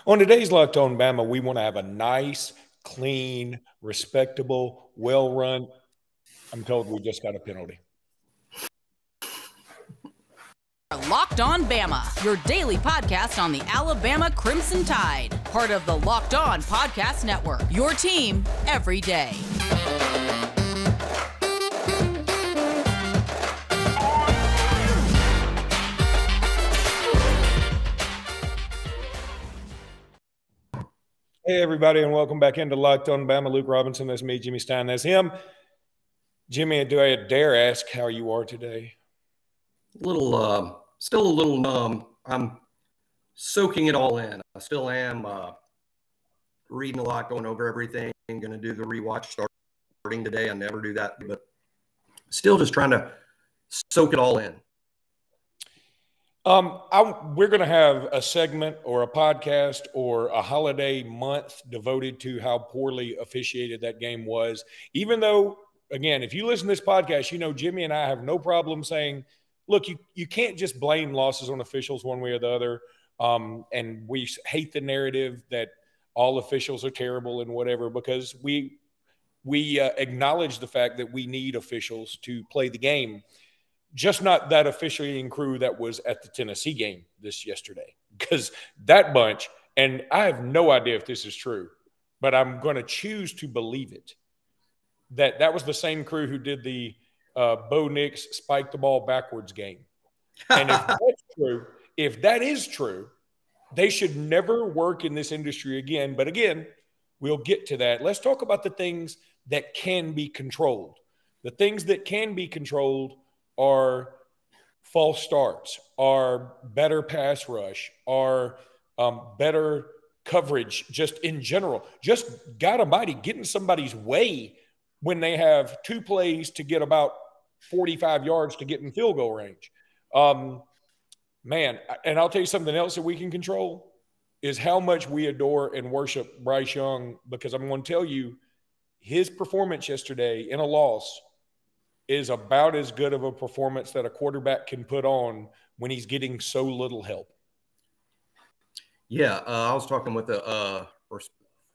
On today's Locked On Bama, we want to have a nice, clean, respectable, well-run. I'm told we just got a penalty. Locked On Bama, your daily podcast on the Alabama Crimson Tide. Part of the Locked On Podcast Network, your team every day. Hey, everybody, and welcome back into Locked On Bama. Luke Robinson, that's me. Jimmy Stein, that's him. Jimmy, do I dare ask how you are today? Still a little numb. I'm soaking it all in. I still am reading a lot, going over everything. Going to do the rewatch starting today. I never do that, but still just trying to soak it all in. We're going to have a segment or a podcast or a holiday month devoted to how poorly officiated that game was. Even though, again, if you listen to this podcast, you know Jimmy and I have no problem saying, look, you can't just blame losses on officials one way or the other. And we hate the narrative that all officials are terrible and whatever, because we acknowledge the fact that we need officials to play the game. Just not that officiating crew that was at the Tennessee game yesterday, because that bunch, and I have no idea if this is true, but I'm going to choose to believe it, that was the same crew who did the Bo Nix spike the ball backwards game. And if that is true, they should never work in this industry again. But again, we'll get to that. Let's talk about the things that can be controlled. The things that can be controlled are false starts, are better pass rush, are better coverage just in general. Just, God almighty, getting somebody's way when they have two plays to get about 45 yards to get in field goal range. Man, and I'll tell you something else that we can control is how much we adore and worship Bryce Young, because I'm going to tell you his performance yesterday in a loss is about as good of a performance that a quarterback can put on when he's getting so little help. Yeah, I was talking with a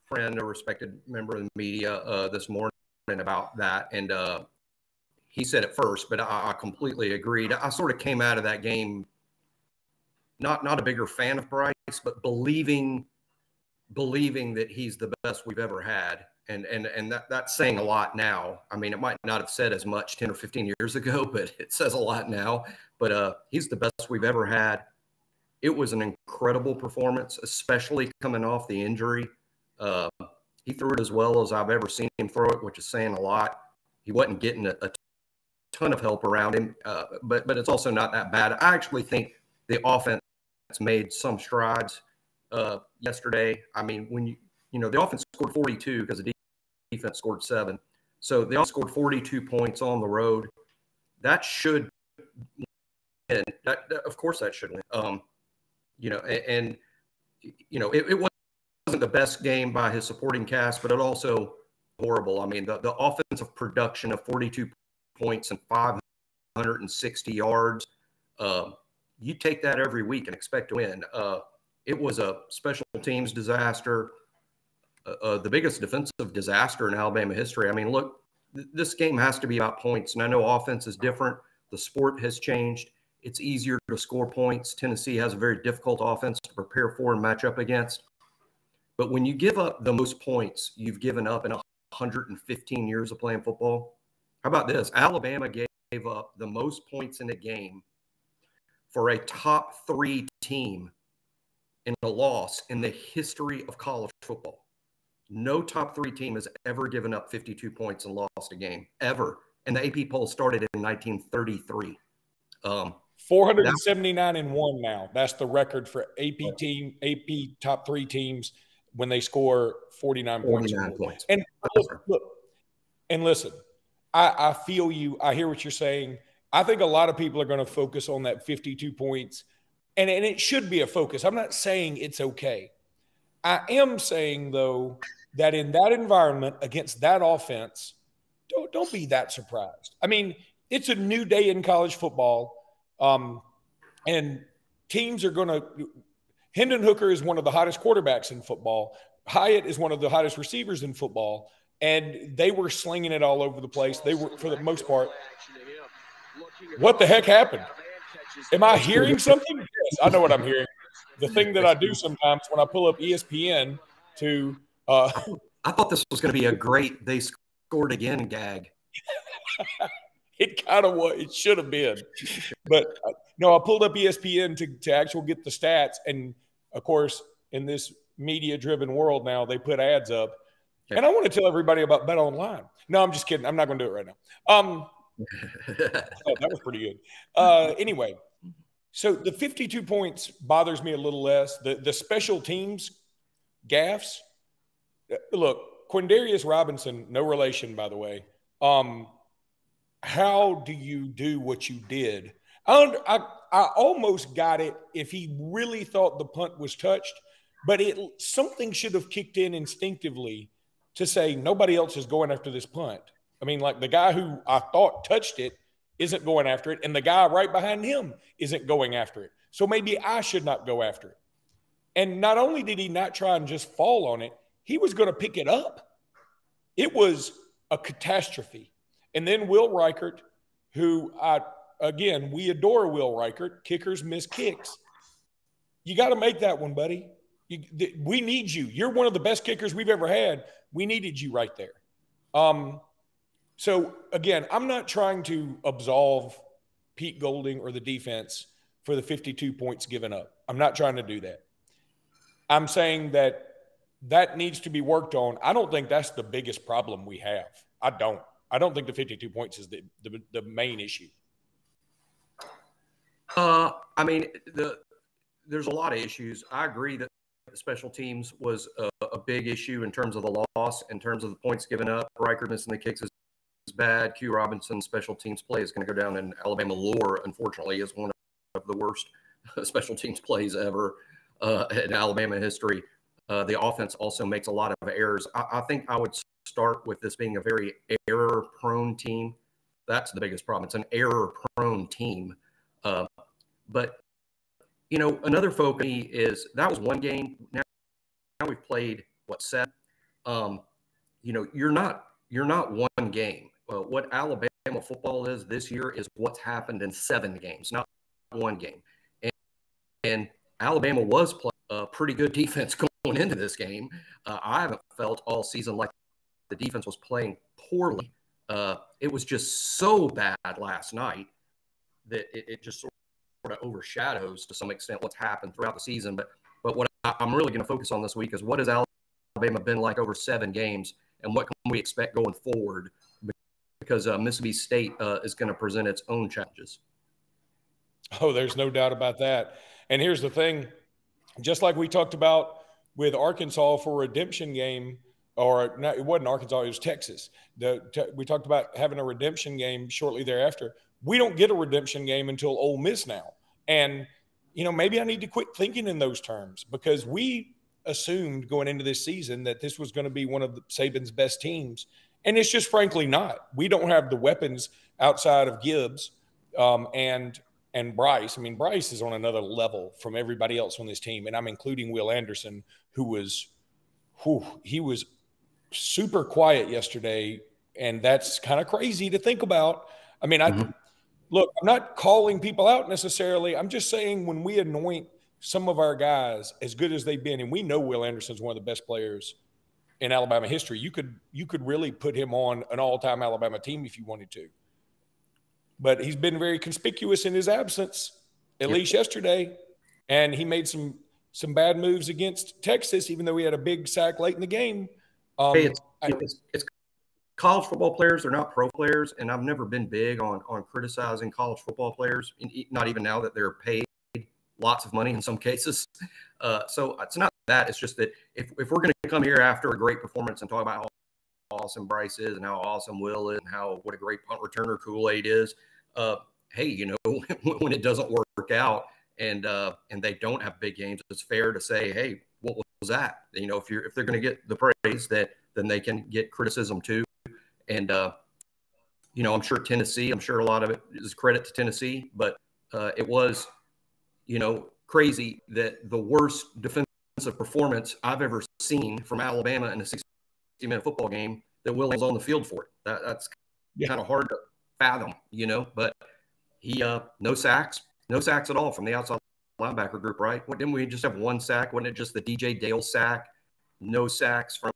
friend, a respected member of the media this morning about that, and he said it first, but I completely agreed. I sort of came out of that game not a bigger fan of Bryce, but believing that he's the best we've ever had. And that's saying a lot now. I mean, it might not have said as much 10 or 15 years ago, but it says a lot now. But he's the best we've ever had. It was an incredible performance, especially coming off the injury. He threw it as well as I've ever seen him throw it, which is saying a lot. He wasn't getting a ton of help around him, but it's also not that bad. I actually think the offense made some strides yesterday. I mean, when the offense scored 42 because the defense scored 7. So they all scored 42 points on the road. That should win. Of course that should win. It wasn't the best game by his supporting cast, but it also horrible. I mean, the offensive production of 42 points and 560 yards, you take that every week and expect to win. It was a special teams disaster. The biggest defensive disaster in Alabama history. I mean, look, this game has to be about points. And I know offense is different. The sport has changed. It's easier to score points. Tennessee has a very difficult offense to prepare for and match up against. But when you give up the most points you've given up in 115 years of playing football, how about this? Alabama gave up the most points in a game for a top 3 team in a loss in the history of college football. No top 3 team has ever given up 52 points and lost a game, ever. And the AP poll started in 1933. 479 and 1 now. That's the record for AP top 3 teams when they score 49 points. And look, and listen, I feel you. I hear what you're saying. I think a lot of people are going to focus on that 52 points, and it should be a focus. I'm not saying it's okay. I am saying, though, that in that environment against that offense, don't be that surprised. I mean, it's a new day in college football, and teams are going to Hendon Hooker is one of the hottest quarterbacks in football. Hyatt is one of the hottest receivers in football. And they were slinging it all over the place. They were, for the most part. What the heck happened? Am I hearing something? Yes, I know what I'm hearing. The thing that I do sometimes when I pull up ESPN to I thought this was going to be a great "they scored again" gag. It kind of was. It should have been. But no, I pulled up ESPN to actually get the stats. And, of course, in this media-driven world now, they put ads up. Yeah. And I want to tell everybody about Bet Online. No, I'm just kidding. I'm not going to do it right now. That was pretty good. Anyway, so the 52 points bothers me a little less. The special teams gaffes. Look, Quindarius Robinson, no relation, by the way. How do you do what you did? I almost got it if he really thought the punt was touched, but something should have kicked in instinctively to say nobody else is going after this punt. I mean, like the guy who I thought touched it isn't going after it, and the guy right behind him isn't going after it. So maybe I should not go after it. And not only did he not try and just fall on it, he was going to pick it up. It was a catastrophe. And then Will Reichert, who we adore Will Reichert. Kickers miss kicks. You got to make that one, buddy. We need you. You're one of the best kickers we've ever had. We needed you right there. So, again, I'm not trying to absolve Pete Golding or the defense for the 52 points given up. I'm not trying to do that. I'm saying that needs to be worked on. I don't think that's the biggest problem we have. I don't think the 52 points is the main issue. I mean, there's a lot of issues. I agree that the special teams was a big issue in terms of the loss, in terms of the points given up. Reichert missing the kicks is bad. Q Robinson's special teams play is going to go down in Alabama lore, unfortunately, as one of the worst special teams plays ever in Alabama history. The offense also makes a lot of errors. I think I would start with this being a very error-prone team. That's the biggest problem. It's an error-prone team. But, you know, another focus is that was one game. Now we've played, seven? You know, you're not one game. What Alabama football is this year is what's happened in 7 games, not one game. And Alabama was playing a pretty good defense going into this game. I haven't felt all season like the defense was playing poorly. It was just so bad last night that it just sort of overshadows to some extent what's happened throughout the season. But what I'm really going to focus on this week is what has Alabama been like over 7 games, and what can we expect going forward? Because Mississippi State is going to present its own challenges. Oh, there's no doubt about that. And here's the thing. Just like we talked about with Arkansas for a redemption game, or not, it wasn't Arkansas, it was Texas. We talked about having a redemption game shortly thereafter. We don't get a redemption game until Ole Miss now. And, you know, maybe I need to quit thinking in those terms, because we assumed going into this season that this was going to be one of Saban's best teams. And it's just frankly not. We don't have the weapons outside of Gibbs and Bryce. I mean, Bryce is on another level from everybody else on this team, and I'm including Will Anderson, who was super quiet yesterday, and that's kind of crazy to think about. I mean, look, I'm not calling people out necessarily. I'm just saying when we anoint some of our guys as good as they've been, and we know Will Anderson's one of the best players in Alabama history, you could really put him on an all-time Alabama team if you wanted to. But he's been very conspicuous in his absence, at least yesterday. And he made some bad moves against Texas, even though he had a big sack late in the game. It's college football players. They're not pro players. And I've never been big on criticizing college football players, not even now that they're paid lots of money in some cases. So it's not that. It's just that if we're going to come here after a great performance and talk about how awesome Bryce is and how awesome Will is and what a great punt returner Kool-Aid is. Hey, you know, when it doesn't work out and they don't have big games, it's fair to say, hey, what was that? You know, if they're going to get the praise, then they can get criticism too. And you know, I'm sure a lot of it is credit to Tennessee, but it was, you know, crazy that the worst defensive performance I've ever seen from Alabama in a 60-minute football game, that Will's on the field for it. That's kind of hard to fathom, you know, but he, no sacks at all from the outside linebacker group, right? Didn't we just have one sack? Wasn't it just the DJ Dale sack? No sacks from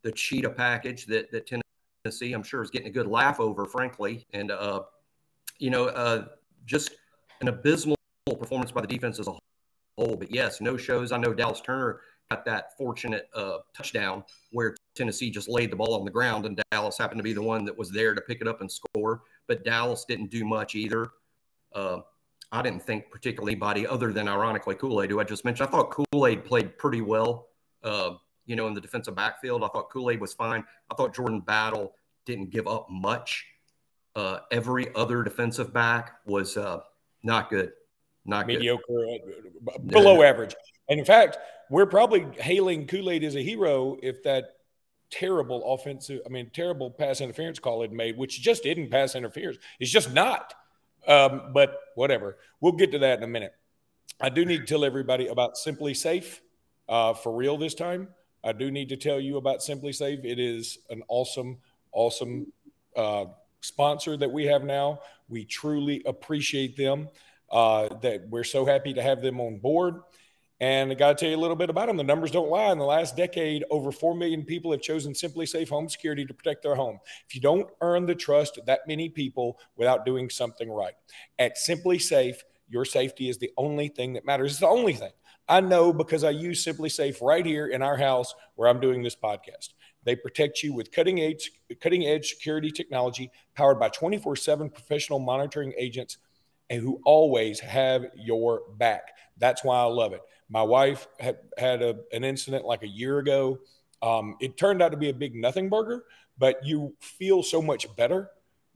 the Cheetah package that Tennessee, I'm sure, is getting a good laugh over, frankly. And, just an abysmal performance by the defense as a whole. But yes, no shows. I know Dallas Turner got that fortunate touchdown where Tennessee just laid the ball on the ground, and Dallas happened to be the one that was there to pick it up and score. But Dallas didn't do much either. I didn't think particularly anybody other than, ironically, Kool-Aid, who I just mentioned. I thought Kool-Aid played pretty well, in the defensive backfield. I thought Kool-Aid was fine. I thought Jordan Battle didn't give up much. Every other defensive back was not good. Not mediocre, below average. And in fact, we're probably hailing Kool-Aid as a hero if that terrible pass interference call had made, which just isn't pass interference. It's just not. But whatever. We'll get to that in a minute. I do need to tell everybody about Simply Safe for real this time. I do need to tell you about Simply Safe. It is an awesome sponsor that we have now. We truly appreciate them. That we're so happy to have them on board. And I got to tell you a little bit about them. The numbers don't lie. In the last decade, over 4 million people have chosen Simply Safe Home Security to protect their home. If you don't earn the trust of that many people without doing something right, at Simply Safe, your safety is the only thing that matters. It's the only thing. I know because I use Simply Safe right here in our house where I'm doing this podcast. They protect you with cutting edge security technology powered by 24/7 professional monitoring agents and who always have your back. That's why I love it. My wife had an incident like a year ago. It turned out to be a big nothing burger, but you feel so much better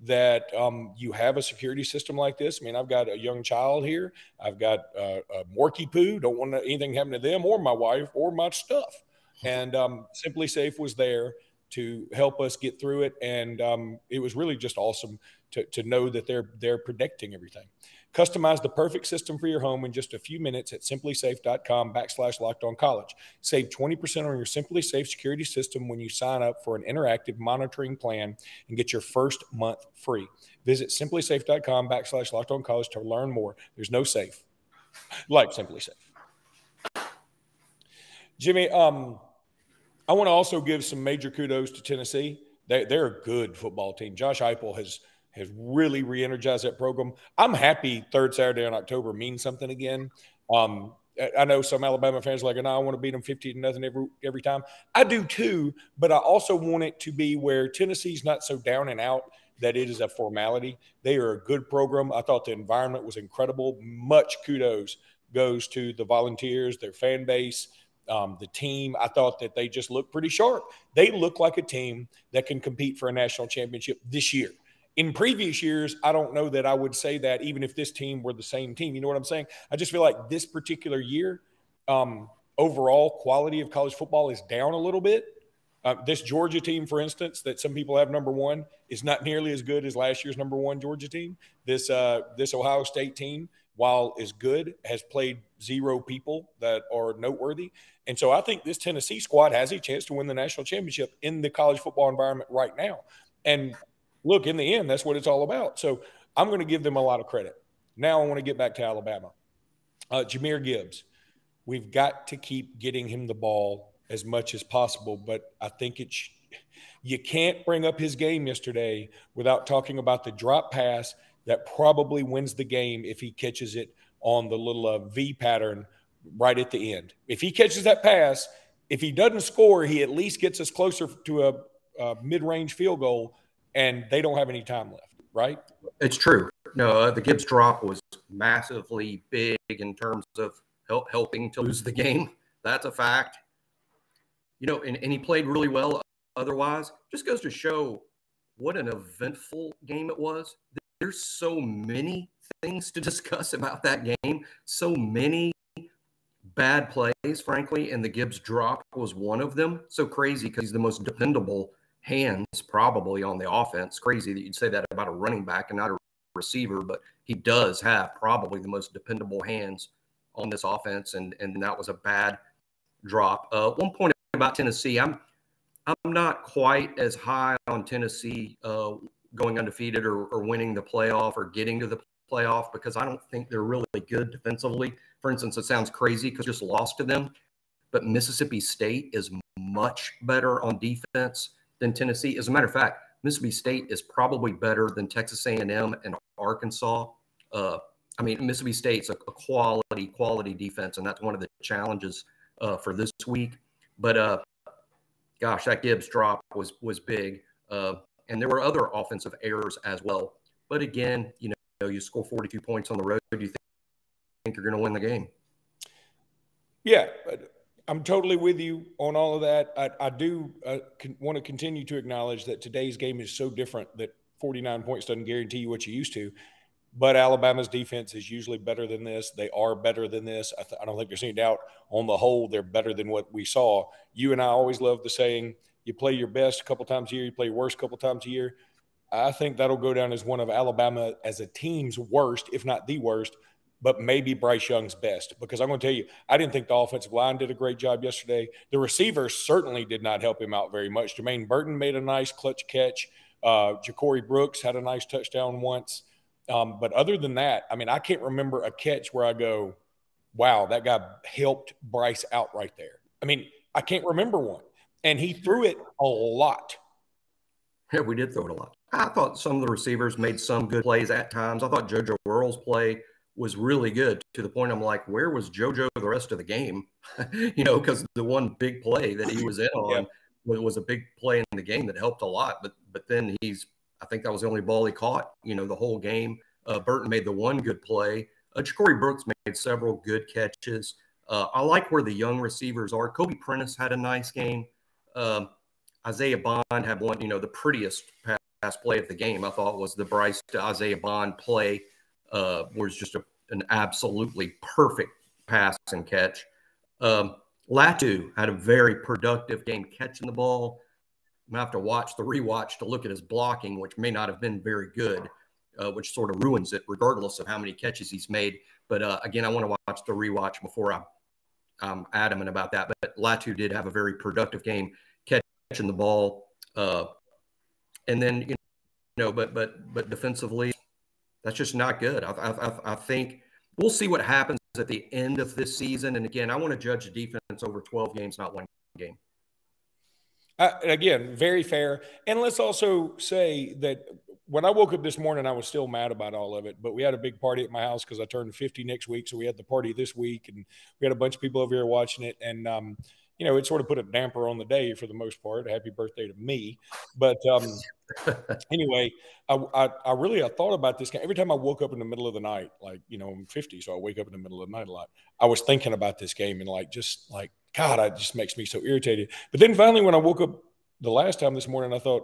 that you have a security system like this. I mean, I've got a young child here. I've got a Morky Poo. Don't want anything happen to them or my wife or my stuff. And Simply Safe was there to help us get through it. And it was really just awesome to know that they're protecting everything. Customize the perfect system for your home in just a few minutes at simplysafe.com/lockedoncollege. Save 20% on your Simply Safe security system when you sign up for an interactive monitoring plan and get your first month free. Visit simplysafe.com/lockedoncollege to learn more. There's no safe like Simply Safe. Jimmy, I want to also give some major kudos to Tennessee. They're a good football team. Josh Heupel has really re-energized that program. I'm happy third Saturday in October means something again. I know some Alabama fans are like, no, I want to beat them 50-0 every time. I do too, but I also want it to be where Tennessee's not so down and out that it is a formality. They are a good program. I thought the environment was incredible. Much kudos goes to the Volunteers, their fan base, the team. I thought that they just looked pretty sharp. They look like a team that can compete for a national championship this year. In previous years, I don't know that I would say that even if this team were the same team. You know what I'm saying? I just feel like this particular year, overall quality of college football is down a little bit. This Georgia team, for instance, that some people have number one, is not nearly as good as last year's number one Georgia team. This Ohio State team, while is good, has played 0 people that are noteworthy. And so I think this Tennessee squad has a chance to win the national championship in the college football environment right now. And look, in the end, that's what it's all about. So I'm going to give them a lot of credit. Now I want to get back to Alabama. Jahmyr Gibbs, we've got to keep getting him the ball as much as possible, but I think you can't bring up his game yesterday without talking about the drop pass that probably wins the game if he catches it on the little V pattern right at the end. If he catches that pass, if he doesn't score, he at least gets us closer to a mid-range field goal, and they don't have any time left, right? It's true. No, the Gibbs drop was massively big in terms of helping to lose the game. That's a fact. And he played really well otherwise. Just goes to show what an eventful game it was. There's so many things to discuss about that game. So many bad plays, frankly, and the Gibbs drop was one of them. So crazy because he's the most dependable hands probably on the offense. Crazy that you'd say that about a running back and not a receiver, but he does have probably the most dependable hands on this offense, and that was a bad drop. One point about Tennessee, I'm not quite as high on Tennessee going undefeated or winning the playoff or getting to the playoff, because I don't think they're really good defensively. For instance, it sounds crazy because just lost to them, but Mississippi State is much better on defense than Tennessee. As a matter of fact, Mississippi State is probably better than Texas A&M and Arkansas. Mississippi State's a quality defense, and that's one of the challenges for this week. But gosh, that Gibbs drop was big, and there were other offensive errors as well. But again, you score 42 points on the road, you think you're going to win the game. Yeah, I'm totally with you on all of that. I do want to continue to acknowledge that today's game is so different that 49 points doesn't guarantee you what you used to. But Alabama's defense is usually better than this. They are better than this. I don't think there's any doubt. On the whole, they're better than what we saw. You and I always love the saying, you play your best a couple times a year, you play your worst a couple times a year. I think that'll go down as one of Alabama as a team's worst, if not the worst, but maybe Bryce Young's best. Because I'm going to tell you, I didn't think the offensive line did a great job yesterday. The receivers certainly did not help him out very much. Jermaine Burton made a nice clutch catch. Ja'Cory Brooks had a nice touchdown once. But other than that, I can't remember a catch where I go, wow, that guy helped Bryce out right there. I can't remember one. And he threw it a lot. Yeah, we did throw it a lot. I thought some of the receivers made some good plays at times. I thought JoJo Earl's play was really good, to the point I'm like, where was JoJo the rest of the game? Because the one big play that he was in on was a big play in the game that helped a lot. But then I think that was the only ball he caught, the whole game. Burton made the one good play. Ja'Cory Brooks made several good catches. I like where the young receivers are. Kobe Prentice had a nice game. Isaiah Bond had one, the prettiest pass play of the game, I thought, was the Bryce to Isaiah Bond play. Was just an absolutely perfect pass and catch. Latu had a very productive game catching the ball. I'm going to have to watch the rewatch to look at his blocking, which may not have been very good, which sort of ruins it regardless of how many catches he's made. But again, I want to watch the rewatch before I'm adamant about that. But Latu did have a very productive game catching the ball. And then, but defensively, that's just not good. I think we'll see what happens at the end of this season. And again, I want to judge the defense over 12 games, not one game. Again, very fair. And let's also say that when I woke up this morning, I was still mad about all of it. But we had a big party at my house because I turned 50 next week. So we had the party this week, and we had a bunch of people over here watching it. And, it sort of put a damper on the day for the most part. Happy birthday to me. But anyway, I thought about this. Every time I woke up in the middle of the night, I'm 50, so I wake up in the middle of the night a lot. I was thinking about this game and God, it just makes me so irritated. But then finally, when I woke up the last time this morning, I thought,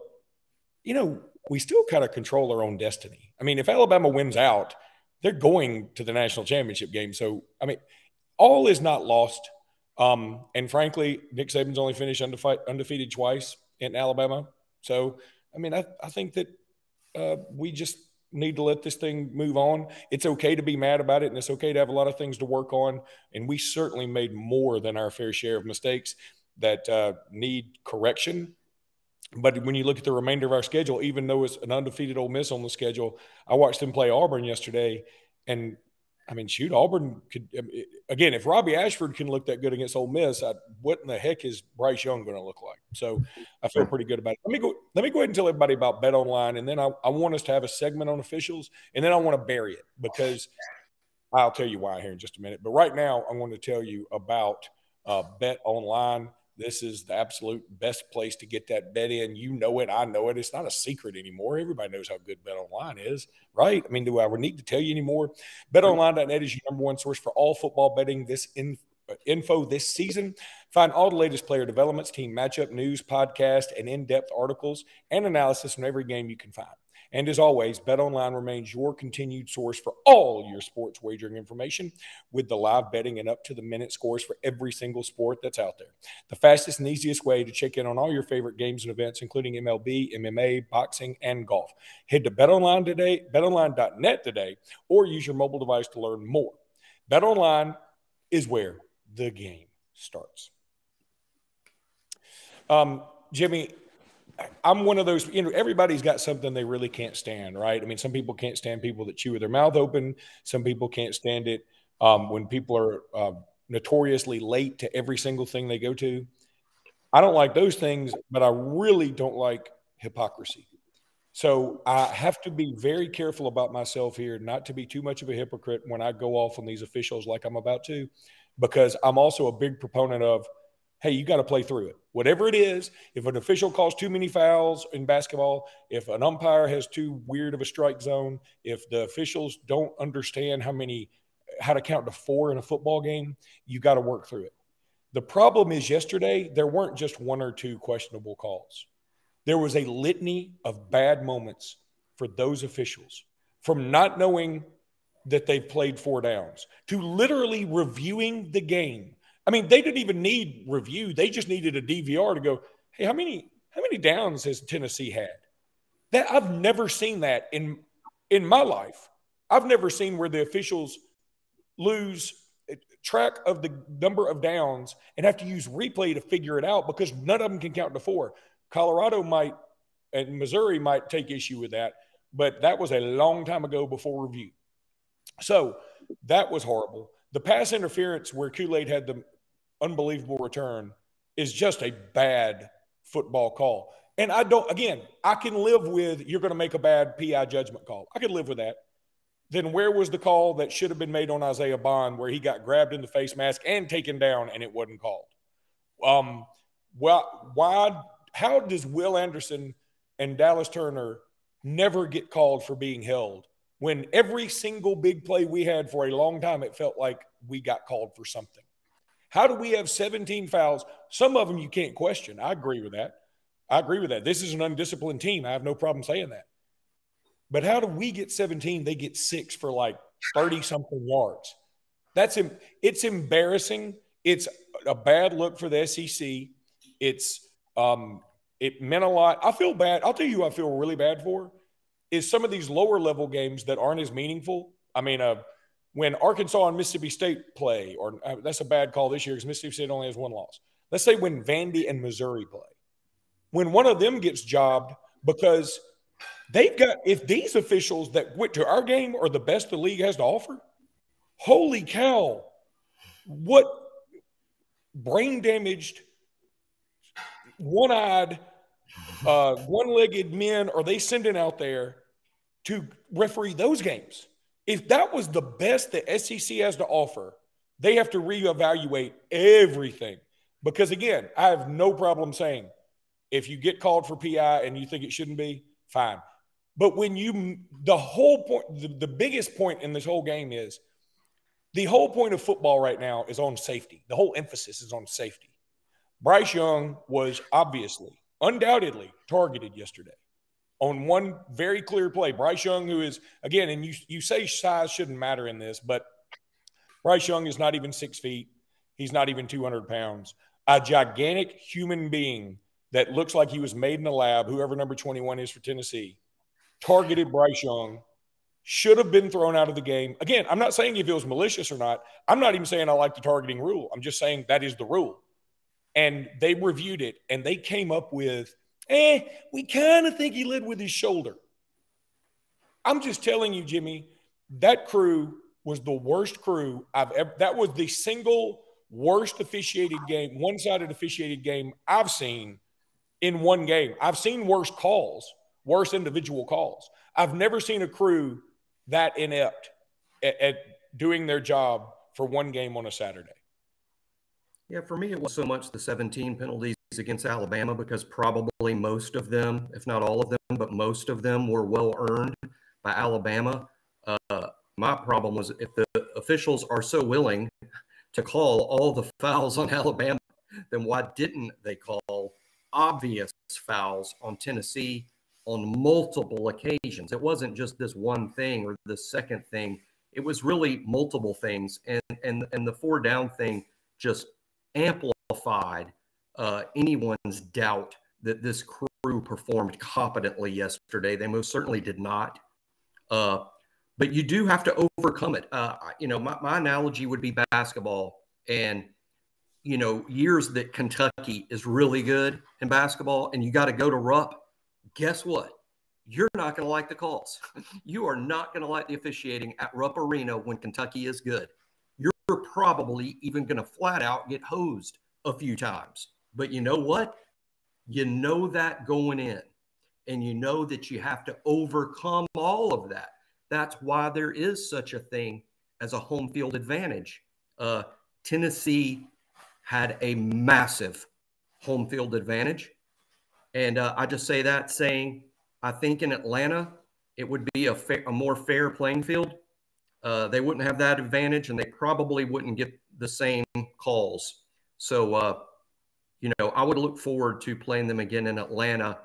we still kind of control our own destiny. If Alabama wins out, they're going to the national championship game. So, all is not lost. And frankly, Nick Saban's only finished undefeated twice in Alabama. So, I think that we just need to let this thing move on. It's okay to be mad about it, and it's okay to have a lot of things to work on. And we certainly made more than our fair share of mistakes that need correction. But when you look at the remainder of our schedule, even though it's an undefeated Ole Miss on the schedule, I watched them play Auburn yesterday, and Auburn could again. If Robbie Ashford can look that good against Ole Miss, what in the heck is Bryce Young going to look like? So I feel pretty good about it. Let me go ahead and tell everybody about Bet Online, and then I want us to have a segment on officials, and then I want to bury it because I'll tell you why here in just a minute. But right now, I want to tell you about Bet Online. This is the absolute best place to get that bet in. You know it. I know it. It's not a secret anymore. Everybody knows how good Bet Online is, right? Do I need to tell you anymore? BetOnline.net is your number one source for all football betting info this season. Find all the latest player developments, team matchup news, podcast, and in-depth articles and analysis from every game you can find. And as always, BetOnline remains your continued source for all your sports wagering information with the live betting and up-to-the-minute scores for every single sport that's out there. The fastest and easiest way to check in on all your favorite games and events, including MLB, MMA, boxing, and golf. Head to BetOnline today, BetOnline.net today, or use your mobile device to learn more. BetOnline is where the game starts. Jimmy, I'm one of those, everybody's got something they really can't stand, right? I mean, some people can't stand people that chew with their mouth open. Some people can't stand it when people are notoriously late to every single thing they go to. I don't like those things, but I really don't like hypocrisy. So I have to be very careful about myself here, not to be too much of a hypocrite when I go off on these officials like I'm about to, because I'm also a big proponent of, hey, you got to play through it. Whatever it is, if an official calls too many fouls in basketball, if an umpire has too weird of a strike zone, if the officials don't understand how to count to 4 in a football game, you got to work through it. The problem is yesterday, there weren't just 1 or 2 questionable calls. There was a litany of bad moments for those officials, from not knowing that they've played 4 downs to literally reviewing the game. I mean, they didn't even need review. They just needed a DVR to go, hey, how many downs has Tennessee had? That I've never seen that in my life. I've never seen where the officials lose track of the number of downs and have to use replay to figure it out because none of them can count to 4. Colorado might and Missouri might take issue with that, but that was a long time ago before review. So that was horrible. The pass interference where Kool-Aid had the unbelievable return is just a bad football call. And I can live with you're going to make a bad PI judgment call. I could live with that. Then where was the call that should have been made on Isaiah Bond where he got grabbed in the face mask and taken down and it wasn't called? How does Will Anderson and Dallas Turner never get called for being held when every single big play we had for a long time, it felt like we got called for something? How do we have 17 fouls? Some of them you can't question. I agree with that. This is an undisciplined team. I have no problem saying that. But how do we get 17? They get 6 for like 30-something yards. It's embarrassing. It's a bad look for the SEC. It meant a lot. I feel bad. I'll tell you who I feel really bad for is some of these lower level games that aren't as meaningful. I mean, when Arkansas and Mississippi State play, or that's a bad call this year because Mississippi State only has 1 loss. Let's say when Vandy and Missouri play. When one of them gets jobbed because if these officials that went to our game are the best the league has to offer, holy cow, what brain damaged, one-eyed, one-legged men are they sending out there to referee those games? If that was the best the SEC has to offer, they have to reevaluate everything. Because, again, I have no problem saying if you get called for PI and you think it shouldn't be, fine. But when the whole point, the biggest point in this whole game is the whole point of football right now is on safety. The whole emphasis is on safety. Bryce Young was obviously, undoubtedly targeted yesterday on one very clear play. Bryce Young, who is, again, and you say size shouldn't matter in this, but Bryce Young is not even 6 feet. He's not even 200 pounds. A gigantic human being that looks like he was made in a lab, whoever number 21 is for Tennessee, targeted Bryce Young, should have been thrown out of the game. Again, I'm not saying if it was malicious or not. I'm not even saying I like the targeting rule. I'm just saying that is the rule. And they reviewed it, and they came up with, we kind of think he led with his shoulder. I'm just telling you, Jimmy, that crew was the worst crew I've ever – that was the single worst officiated game, one-sided officiated game I've seen in one game. I've seen worse calls, worse individual calls. I've never seen a crew that inept at doing their job for one game on a Saturday. Yeah, for me, it was so much the 17 penalties against Alabama because probably most of them, if not all of them, but most of them were well earned by Alabama. My problem was if the officials are so willing to call all the fouls on Alabama, then why didn't they call obvious fouls on Tennessee on multiple occasions? It wasn't just this one thing or the second thing. It was really multiple things. And the 4 down thing just amplified anyone's doubt that this crew performed competently yesterday. They most certainly did not. But you do have to overcome it. My analogy would be basketball. And, years that Kentucky is really good in basketball and you got to go to Rupp, guess what? You're not going to like the calls. You are not going to like the officiating at Rupp Arena when Kentucky is good. You're probably even going to flat out get hosed a few times. But you know what? You know that going in, and you know that you have to overcome all of that. That's why there is such a thing as a home field advantage. Tennessee had a massive home field advantage. And I just say that saying, I think in Atlanta, it would be a more fair playing field. They wouldn't have that advantage, and they probably wouldn't get the same calls. So, I would look forward to playing them again in Atlanta,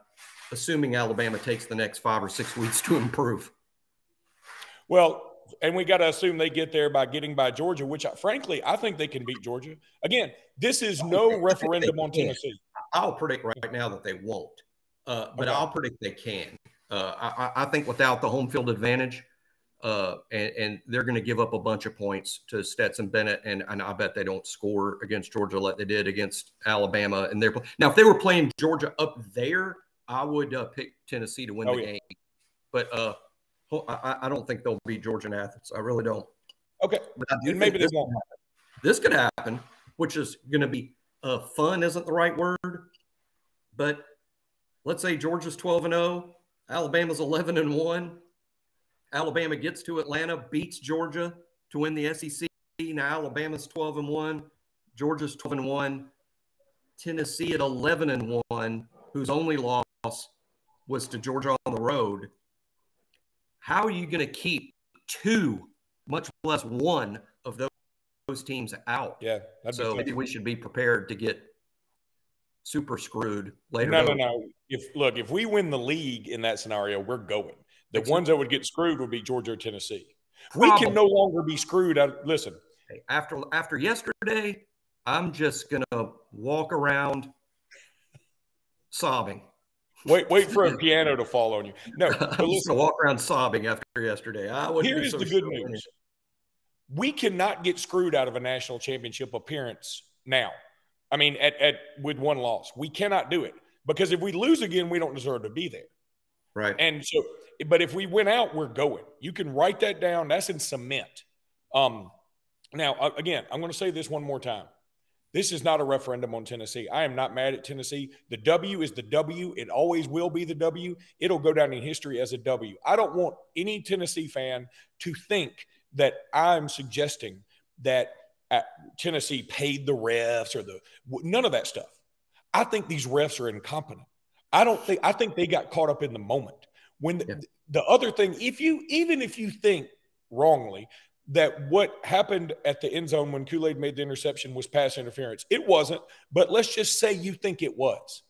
assuming Alabama takes the next 5 or 6 weeks to improve. Well, and we got to assume they get there by getting by Georgia, which, frankly, I think they can beat Georgia. Again, this is no referendum on Tennessee. I'll predict right now that they won't, but okay. I'll predict they can. I think without the home field advantage, and they're going to give up a bunch of points to Stetson Bennett, and I bet they don't score against Georgia like they did against Alabama. And now, if they were playing Georgia up there, I would pick Tennessee to win the game. But I don't think they'll beat Georgia and Athens. I really don't. Okay, but I do maybe they won't. This could happen, which is going to be fun. Isn't the right word? But let's say Georgia's 12-0, Alabama's 11-1. Alabama gets to Atlanta, beats Georgia to win the SEC. Now Alabama's 12-1, Georgia's 12-1, Tennessee at 11-1, whose only loss was to Georgia on the road. How are you going to keep 2, much less 1 of those teams out? Yeah. So maybe we should be prepared to get super screwed later. No. If we win the league in that scenario, we're going. The ones that would get screwed would be Georgia or Tennessee. Probably. We can no longer be screwed. Listen. After yesterday, I'm just going to walk around sobbing. Wait for a piano to fall on you. No, I'm just going to walk around sobbing after yesterday. Here's the good news. We cannot get screwed out of a national championship appearance now. I mean, with one loss. We cannot do it. Because if we lose again, we don't deserve to be there. Right. And so, but if we win out, we're going. You can write that down. That's in cement. Now, again, I'm going to say this one more time. This is not a referendum on Tennessee. I am not mad at Tennessee. The W is the W. It always will be the W. It'll go down in history as a W. I don't want any Tennessee fan to think that I'm suggesting that Tennessee paid the refs or none of that stuff. I think these refs are incompetent. I think they got caught up in the moment. When the other thing, even if you think wrongly that what happened at the end zone when Kool-Aid made the interception was pass interference, it wasn't, but let's just say you think it was.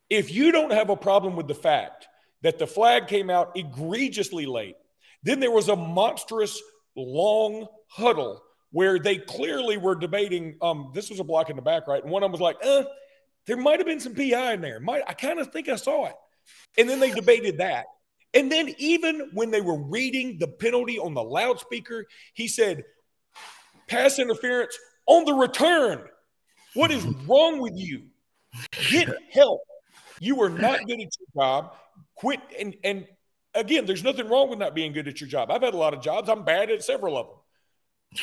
If you don't have a problem with the fact that the flag came out egregiously late, then there was a monstrous long huddle where they clearly were debating, this was a block in the back, right? And one of them was like, there might have been some PI in there. I kind of think I saw it. And then they debated that. And then even when they were reading the penalty on the loudspeaker, he said, pass interference on the return. What is wrong with you? Get help. You are not good at your job. Quit. And again, there's nothing wrong with not being good at your job. I've had a lot of jobs. I'm bad at several of them.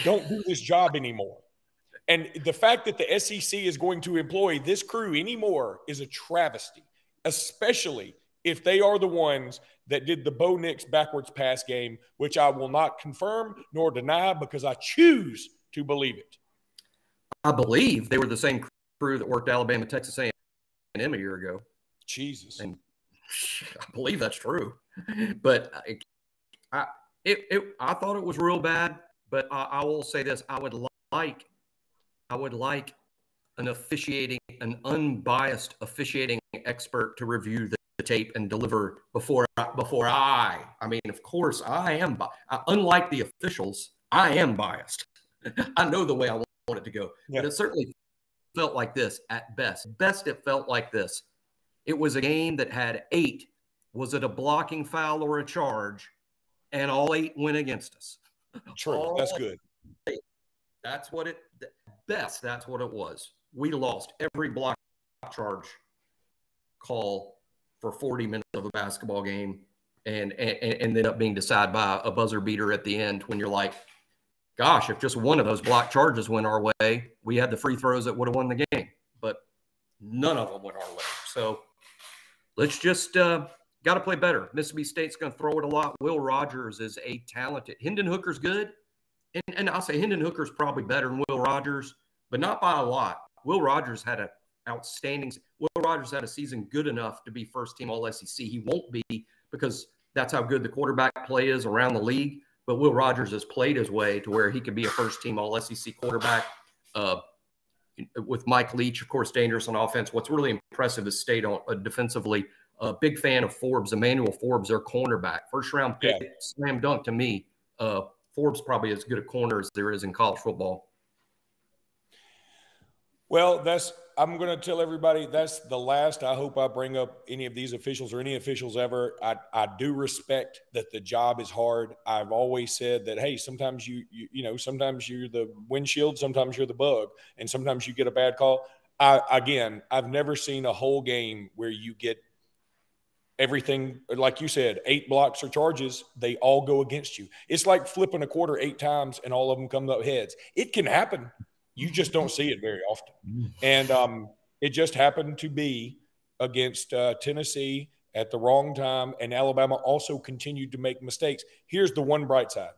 Don't do this job anymore. And the fact that the SEC is going to employ this crew anymore is a travesty, especially if they are the ones that did the Bo Nix backwards pass game, which I will not confirm nor deny because I choose to believe it. I believe they were the same crew that worked Alabama, Texas A&M a year ago. Jesus. And I believe that's true. But I thought it was real bad, but I will say this. I would like an unbiased officiating expert to review the tape and deliver before I mean, of course I am, unlike the officials, I am biased. I know the way I want it to go, but it certainly felt like this at best. It felt like this. It was a game that had 8. Was it a blocking foul or a charge? And all 8 went against us. True. That's good. That's what best, that's what it was. We lost every block charge call for 40 minutes of a basketball game and ended up being decided by a buzzer beater at the end when you're like, gosh, if just one of those block charges went our way, we had the free throws that would have won the game. But none of them went our way. So let's just got to play better. Mississippi State's going to throw it a lot. Will Rogers is a talented. Hendon Hooker's good. And I'll say Hendon Hooker's probably better than Will Rogers, but not by a lot. Will Rogers had Will Rogers had a season good enough to be first team all SEC. He won't be because that's how good the quarterback play is around the league. But Will Rogers has played his way to where he could be a first team all SEC quarterback. With Mike Leach, of course, dangerous on offense. What's really impressive is State defensively. A big fan of Forbes, Emmanuel Forbes, their cornerback. First round pick, slam dunk to me. Forbes probably as good a corner as there is in college football. Well, I'm going to tell everybody that's the last. I hope I bring up any of these officials or any officials ever. I do respect that the job is hard. I've always said that, hey, sometimes sometimes you're the windshield, sometimes you're the bug, and sometimes you get a bad call. I've never seen a whole game where you get everything, like you said, 8 blocks or charges, they all go against you. It's like flipping a quarter 8 times and all of them come up heads. It can happen. You just don't see it very often. And it just happened to be against Tennessee at the wrong time, and Alabama also continued to make mistakes. Here's the one bright side.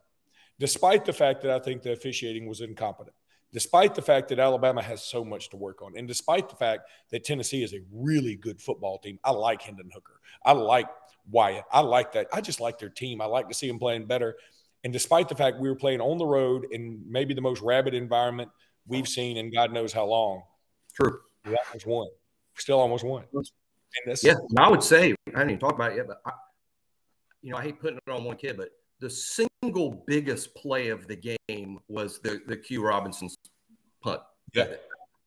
Despite the fact that I think the officiating was incompetent, despite the fact that Alabama has so much to work on, and despite the fact that Tennessee is a really good football team, I like Hendon Hooker. I like Wyatt. I like that. I just like their team. I like to see them playing better. And despite the fact we were playing on the road in maybe the most rabid environment we've seen in God knows how long. True. We almost won. Still almost won. And I would say, I didn't even talk about it yet, but I hate putting it on one kid, but the single biggest play of the game was the Q Robinson's punt. Yeah.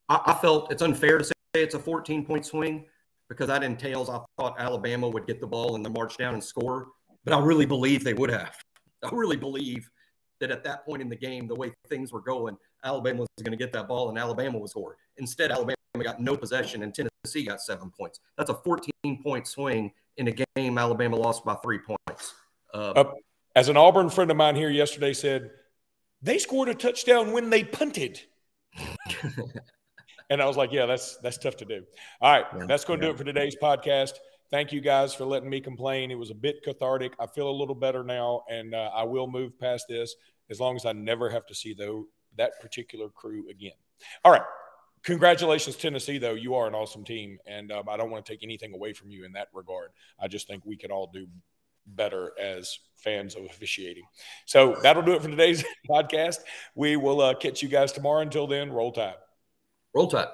I felt it's unfair to say it's a 14-point swing because that entails I thought Alabama would get the ball and then march down and score, but I really believe they would have. I really believe that at that point in the game, the way things were going, Alabama was going to get that ball and Alabama would score. Instead, Alabama got no possession and Tennessee got 7 points. That's a 14-point swing in a game Alabama lost by 3 points. As an Auburn friend of mine here yesterday said, they scored a touchdown when they punted. And I was like, yeah, that's tough to do. All right, that's going to do it for today's podcast. Thank you guys for letting me complain. It was a bit cathartic. I feel a little better now, and I will move past this as long as I never have to see that particular crew again. All right. Congratulations, Tennessee, though. You are an awesome team, and I don't want to take anything away from you in that regard. I just think we could all do better as fans of officiating. So that'll do it for today's podcast. We will catch you guys tomorrow. Until then, roll tide. Roll Tide.